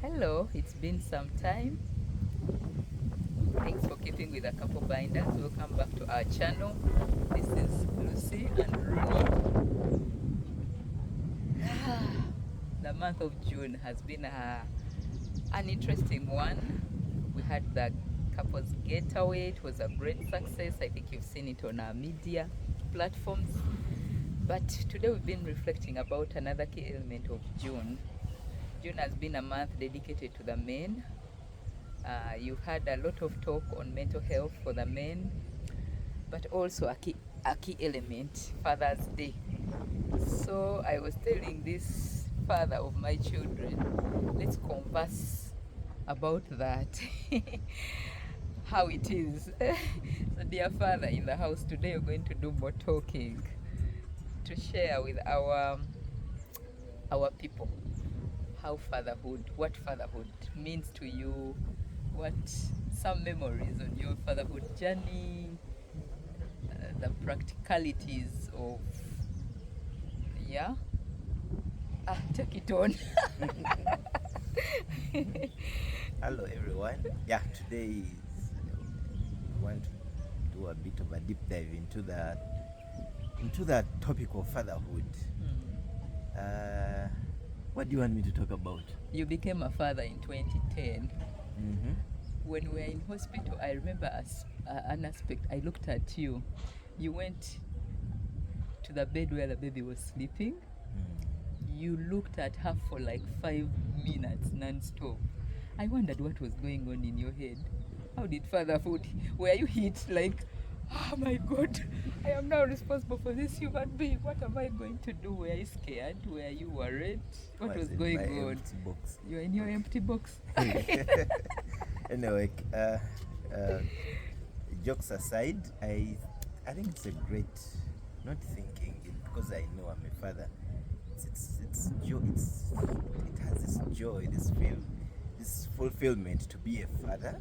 Hello, it's been some time. Thanks for keeping with a couple binders. Welcome back to our channel. This is Lucy and Ronnie. The month of June has been an interesting one. We had the couples getaway. It was a great success. I think you've seen it on our media platforms. But today we've been reflecting about another key element of June. June has been a month dedicated to the men. You've had a lot of talk on mental health for the men, but also a key element, Father's Day. So I was telling this father of my children, let's converse about that, how it is. So dear father in the house, today we're going to do more talking to share with our people what fatherhood means to you, what some memories on your fatherhood journey, the practicalities of, take it on. Hello everyone. Today we want to do a bit of a deep dive into the topic of fatherhood. What do you want me to talk about? You became a father in 2010. When we were in hospital, I remember an aspect. I looked at you. You went to the bed where the baby was sleeping. You looked at her for like 5 minutes non-stop. I wondered what was going on in your head. How did fatherhood, were you hit like, oh my God, I am now responsible for this human being. What am I going to do? Were you scared? Were you worried? What was going on? Empty box. You were in your empty box. Anyway, jokes aside, I think it's a great, not thinking it because I know I'm a father. It's joy. It has this joy, this fulfillment to be a father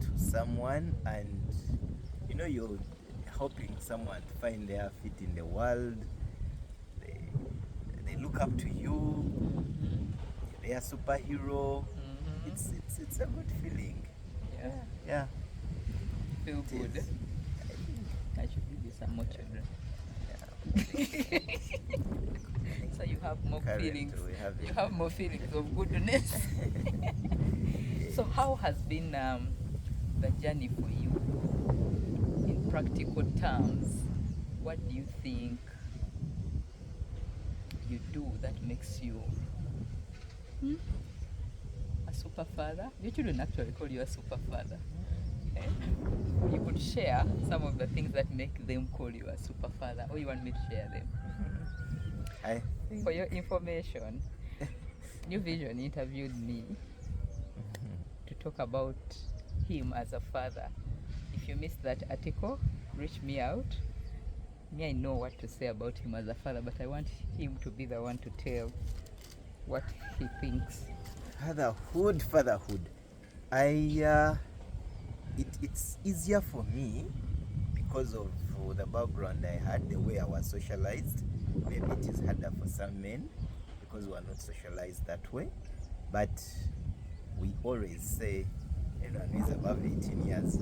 to someone, and you're helping someone to find their feet in the world. They look up to you. They are superhero. It's a good feeling. Yeah. Feel good. I should give you some more children. So you have more feelings. You have more feelings of goodness. So how has been the journey for you in practical terms? What do you think you do that makes you a super father? Your children actually call you a super father. You could share some of the things that make them call you a super father, or you want me to share them? For your information, New Vision interviewed me to talk about him as a father. If you missed that article, reach me out. I know what to say about him as a father, but I want him to be the one to tell what he thinks. Fatherhood. It's easier for me because of the background I had, the way I was socialized. Maybe it is harder for some men because we are not socialized that way. But we always say anyone who is above 18 years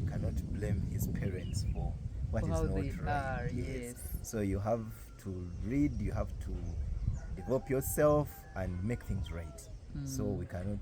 cannot blame his parents for what is not right. Yes. So you have to read, you have to develop yourself and make things right. So we cannot,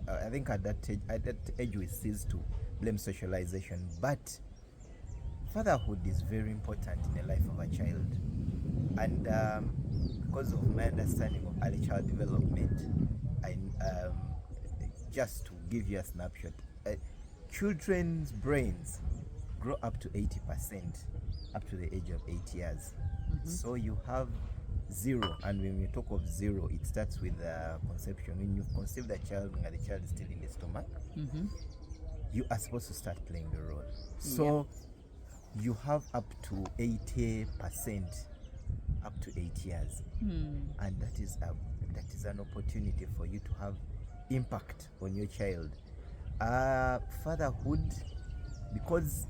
I think at that age we cease to blame socialization. But fatherhood is very important in the life of a child. And because of my understanding of early child development, just to give you a snapshot, children's brains grow up to 80% up to the age of 8 years. So you have 0, and when we talk of 0, it starts with conception. When you conceive the child, when the child is still in the stomach, you are supposed to start playing the role. So you have up to 80% up to 8 years, and that is an opportunity for you to have impact on your child. Fatherhood, because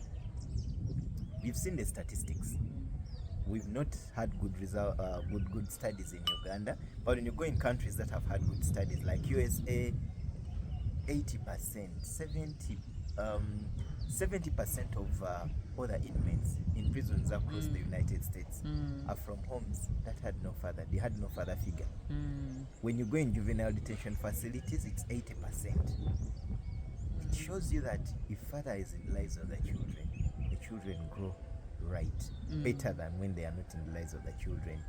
we've seen the statistics. we've not had good studies in Uganda, but when you go in countries that have had good studies like USA, 80%, 70% of all the inmates in prisons across the United States are from homes that had no father. They had no father figure. When you go in juvenile detention facilities, it's 80%. It shows you that if father is in the lives of the children grow right, better than when they are not in the lives of the children.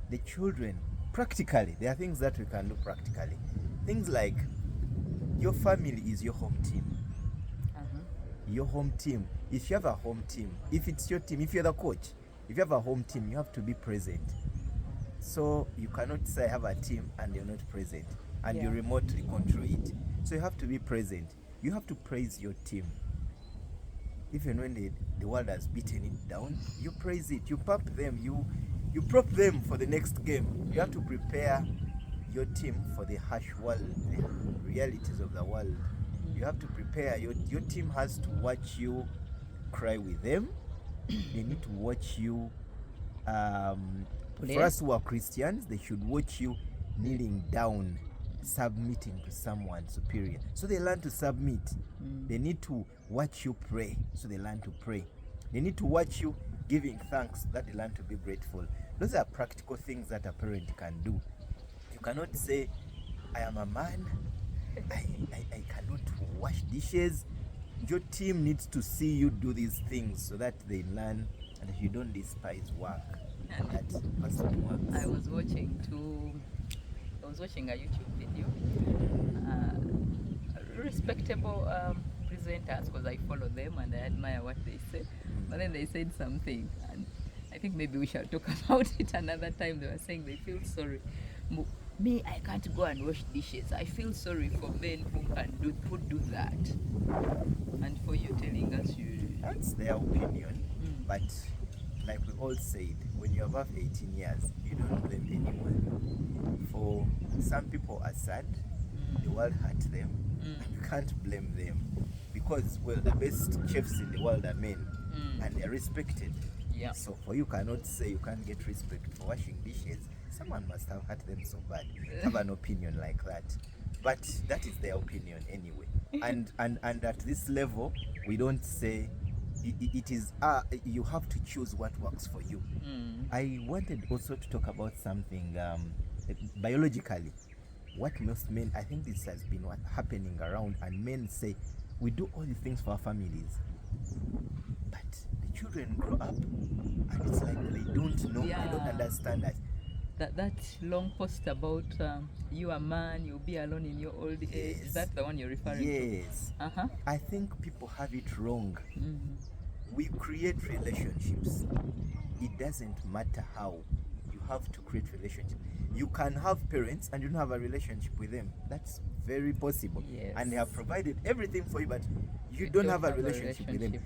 The children, practically, there are things that we can do practically. Things like, your family is your home team. Your home team. If you have a home team, if it's your team, if you're the coach, if you have a home team, you have to be present. So you cannot say I have a team and you're not present, and you remotely control it. So you have to be present. You have to praise your team. Even when the world has beaten it down, you praise it. You pump them. You prop them for the next game. You have to prepare your team for the harsh world, the realities of the world. You have to prepare. Your team has to watch you cry with them. They need to watch you. For us who are Christians, they should watch you kneeling down, submitting to someone superior. So they learn to submit. They need to watch you pray. So they learn to pray. They need to watch you giving thanks, that they learn to be grateful. Those are practical things that a parent can do. You cannot say, I am a man, I cannot wash dishes. Your team needs to see you do these things so that they learn and you don't despise work. And that person works. I was watching a YouTube video. Respectable presenters, because I follow them and I admire what they say. But then they said something, and I think maybe we shall talk about it another time. They were saying they feel sorry. Me, I can't go and wash dishes. I feel sorry for men who do that. And for you telling us that's their opinion. But like we all said, when you're above 18 years, you don't blame anyone. For some people are sad, the world hurt them, and you can't blame them. Because, well, the best chefs in the world are men, and they're respected. Yeah. So for you cannot say you can't get respect for washing dishes. Someone must have hurt them so bad. Have an opinion like that. But that is their opinion anyway. And at this level, we don't say it is you have to choose what works for you. I wanted also to talk about something biologically. What most men, I think this has been happening around, and men say we do all the things for our families, but the children grow up and it's like they don't know, they don't understand that. That long post about you a man, you'll be alone in your old age. Is that the one you're referring to? Yes. I think people have it wrong. We create relationships. It doesn't matter how. You have to create relationships. You can have parents and you don't have a relationship with them. That's very possible. Yes. And they have provided everything for you, but you don't have a relationship with them.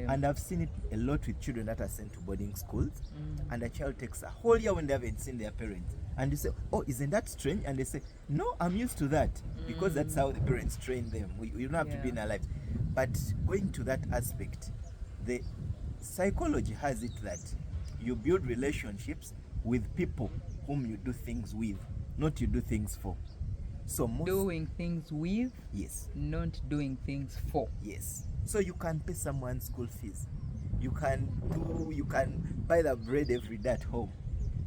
And I've seen it a lot with children that are sent to boarding schools, and a child takes a whole year when they haven't seen their parents. And you say, oh, isn't that strange? And they say, no, I'm used to that, because that's how the parents train them. You don't have to be in our lives. But going to that aspect, the psychology has it that you build relationships with people whom you do things with, not you do things for. So doing things with, yes, not doing things for. Yes. So you can pay someone school fees. You can buy the bread every day at home.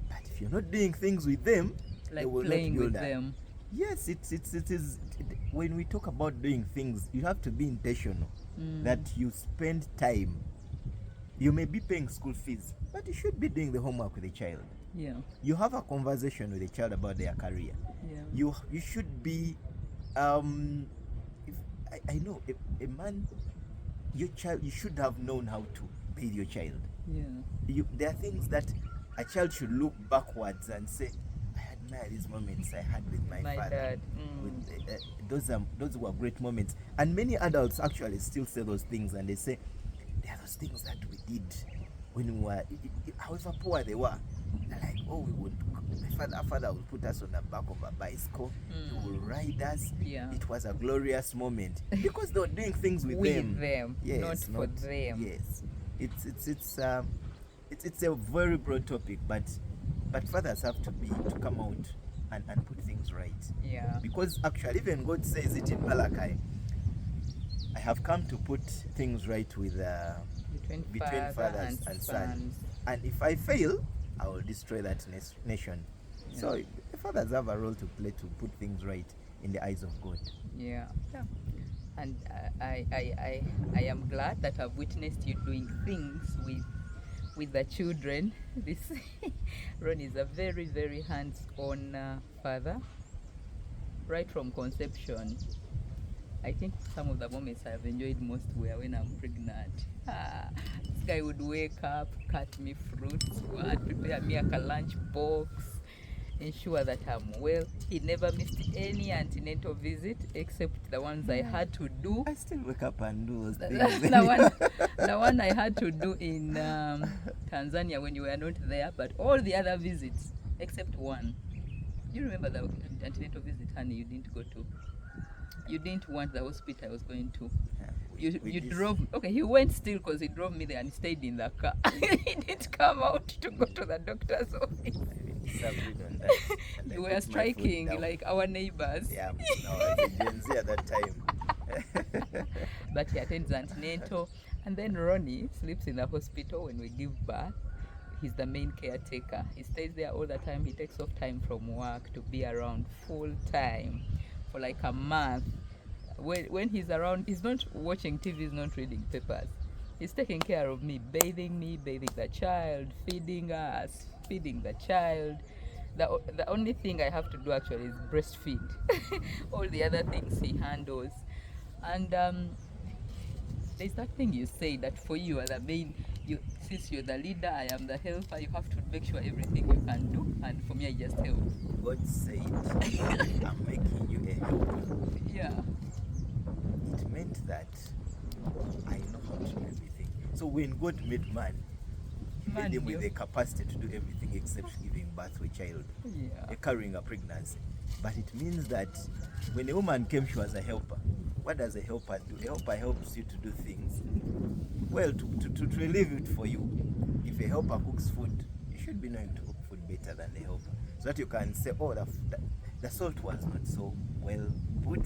But if you're not doing things with them, like they will playing not build with them. Yes, it is. When we talk about doing things, you have to be intentional. That you spend time. You may be paying school fees, but you should be doing the homework with the child. Yeah. You have a conversation with the child about their career. Yeah. You should be I know a man, your child, you should have known how to bathe your child. Yeah. There are things that a child should look backwards and say, I admire these moments I had with my father. Dad. Those were great moments. And many adults actually still say those things, and they say, there are those things that we did when we were, however poor they were. They're like, oh, our father would put us on the back of a bicycle. He would ride us. Yeah. It was a glorious moment because they were doing things with them. Yes, not for them. Yes, it's a very broad topic, but fathers have to come out and put things right. Yeah. Because actually, even God says it in Malachi, I have come to put things right with between fathers and sons. And if I fail, I will destroy that nation. Yeah. So the fathers have a role to play to put things right in the eyes of God. Yeah. Yeah. And I am glad that I've witnessed you doing things with the children. This Ron is a very, very hands-on father, right from conception. I think some of the moments I've enjoyed most were when I'm pregnant. This guy would wake up, cut me fruits, prepare me a lunch box, ensure that I'm well. He never missed any antenatal visit except the ones I had to do. I still wake up and do those things. The one I had to do in Tanzania when you were not there, but all the other visits except one. Do you remember the antenatal visit, honey, you didn't go to? You didn't want the hospital I was going to. Yeah, you drove. Okay, he went still because he drove me there and stayed in the car. He didn't come out to go to the doctor's office. You were striking like our neighbors. Yeah, no, I was a Gen Z at that time. But he attends antenatal, and then Ronnie sleeps in the hospital when we give birth. He's the main caretaker. He stays there all the time. He takes off time from work to be around full time for like a month. When he's around, he's not watching TV, he's not reading papers. He's taking care of me, bathing the child, feeding us, feeding the child. The only thing I have to do actually is breastfeed. All the other things he handles. And there's that thing you say that for you are the main, since you're the leader, I am the helper, you have to make sure everything you can do, and for me I just help. God said, I'm making you a helper. Yeah. It meant that I know how to do everything. So when God made man, he made him with the capacity to do everything except giving birth to a child, carrying a pregnancy. But it means that when a woman came, she was a helper. What does a helper do? A helper helps you to do things, well, to relieve it for you. If a helper cooks food, you should be knowing to cook food better than the helper, so that you can say, oh, the salt was not so well put,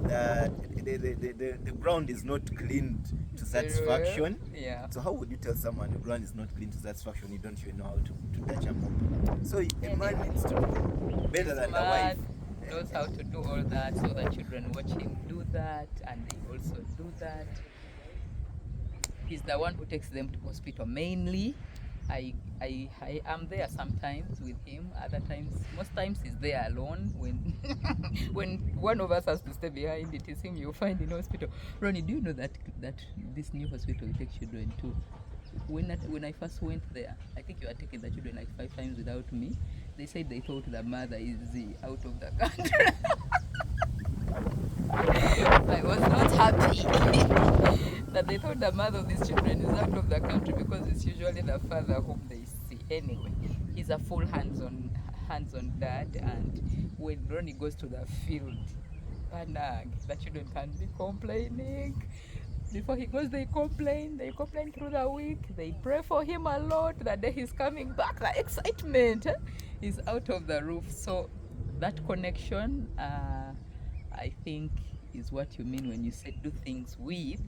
the ground is not cleaned to satisfaction. Yeah. So how would you tell someone the ground is not clean to satisfaction, you don't even know how to touch a mop? So a man needs to be better than the wife. Knows how to do all that, so that children watch him do that and they also do that. He's the one who takes them to hospital mainly. I am there sometimes with him. Other times, most times he's there alone. When one of us has to stay behind, it is him you find in hospital. Ronnie, do you know that this new hospital takes children too? When I first went there, I think you are taking the children like 5 times without me. They said they thought the mother is out of the country. I was not happy that they thought the mother of these children is out of the country, because it's usually the father whom they see. Anyway, he's a full hands-on dad, and when Ronnie goes to the field, the children can't be complaining. Before he goes, they complain through the week. They pray for him a lot. The day he's coming back, the excitement is out of the roof. So that connection, I think, is what you mean when you say do things with,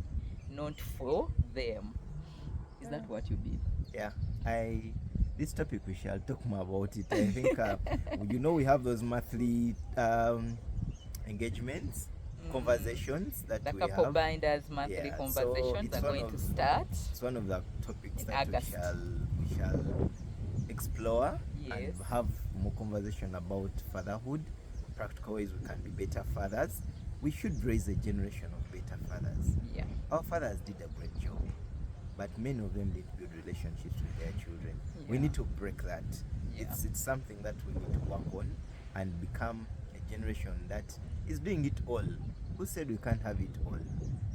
not for them. Is that what you mean? Yeah. This topic, we shall talk more about it. I think, we have those monthly engagements, conversations that we have. The couple binders monthly conversations are going to start. It's one of the topics that we shall explore, and have more conversation about fatherhood, practical ways we can be better fathers. We should raise a generation of better fathers. Yeah. Our fathers did a great job, but many of them didn't build relationships with their children. Yeah. We need to break that. Yeah. It's something that we need to work on and become a generation that is doing it all. Who said we can't have it all?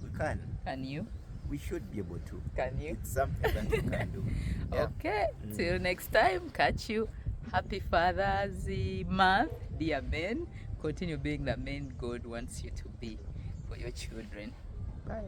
We can. Can you? We should be able to. Can you? It's something that we can do. Yeah. Okay. Till next time. Catch you. Happy Father's Month, dear men. Continue being the men God wants you to be for your children. Bye.